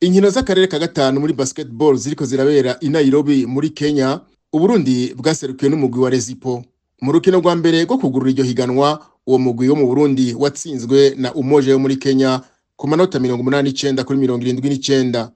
Inkino z'akarere ka gatanu muri basketball ziriko zirabera i Nairobi muri Kenya, Uburundi bwaserukiwe n'umugwi wa Rezipo. Mu rukino rwa mbere rwo kugurura iryo higanwa, uwo mugwi wo mu Burundi watsinzwe na Umoja yo muri Kenya ku manota 89 kuri 79.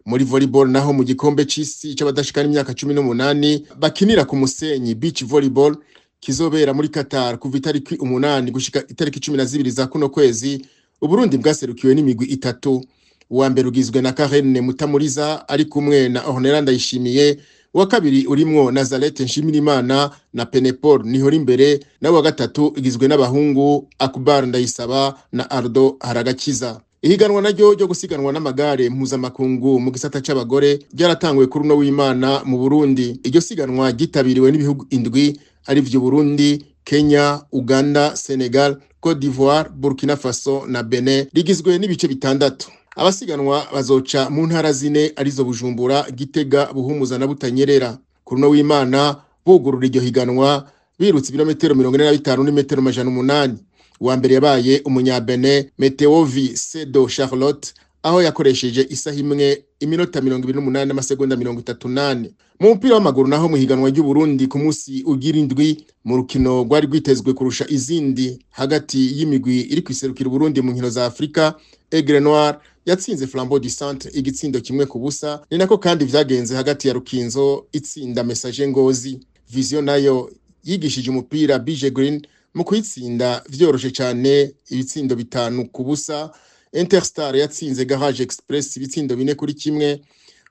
Muri volleyball naho mu gikombe c'isi c'abadashikana imyaka 18 bakinira ku musenyi beach volleyball kizobera muri Qatar kuva itariki 8 gushika itariki 12 za kuno kwezi, Uburundi bwaserukiwe n'imigwi itatu. Uwa mbere ugizwe na Karen Mutamuriza ari kumwe na Ornella Ndayishimiye, uwa kabiri urimwo Nazareth Nshimirimana na Penepol Nihori imbere, na uwa gatatu ugizwe n'abahungu Akbar Ndayisaba na Ardo Haragakiza. Ihiganwa naryo ryo gusiganwa n'amagare mpuzamakungu mu gisata c'abagore ryaratangwe kuri uno w'Imana mu Burundi. Iryo siganwa gitabiriwe n'ibihugu 7 ari vyo Burundi, Kenya, Uganda, Senegal, Cote d'Ivoire, Burkina Faso na Benin, rigizwe n'ibice bitandatu. Abasiganwa bazoca mu ntara zine arizo Bujumbura, Gitega, Buhumuza na Butanyerera. Kuri uno w'Imana bugurura iryo higanwa birutse ibirometero 45 n'imetero 800. Uwa mbere yabaye umunyabene Meteovi Sedo Charlotte, aho yakoresheje isaha imwe iminota 28 n'amasegonda 38. Mu mupira w'amaguru naho mu higanwa ry'u Burundi ku munsi ugira indwi, mu rukino rwari rwitezwe kurusha izindi hagati y'imigwi iri kwiserukira Burundi mu nkino za Afrika, Aigle Noir yatsinze Flambeau du Centre igitsindo 1-0. Ni nako kandi vyagenze hagati ya Rukinzo itsinda Message Ngozi. Vision nayo yigishije umupira BG Green mu kwitsinda vyoroshe cyane ibitsindo 5-0. Interstar yatsinze Garage Express ibitsindo 4-1.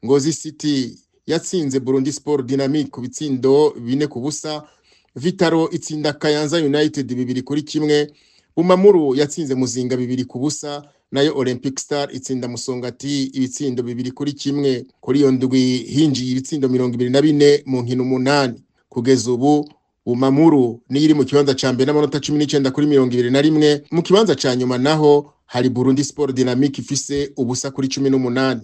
Ngozi City yatsinze Burundi Sport Dynamique ku bitsindo 4-0. Vitaro itsinda Kayanza United 2-1. Bumamuru yatsinze Muzinga 2-0. Nayo Olympic Star itsinda Musongati ibitsindo 2-1. Kuri iyo ndwi hinjiye ibitsindo 24 mu nkino 8. Kugeza ubu Bumamuru ni iri mu kibanza ca mbere n'amanota 19 kuri 21. Mu kibanza ca nyuma naho hari Burundi Sport Dynamique ifise ubusa kuri 18.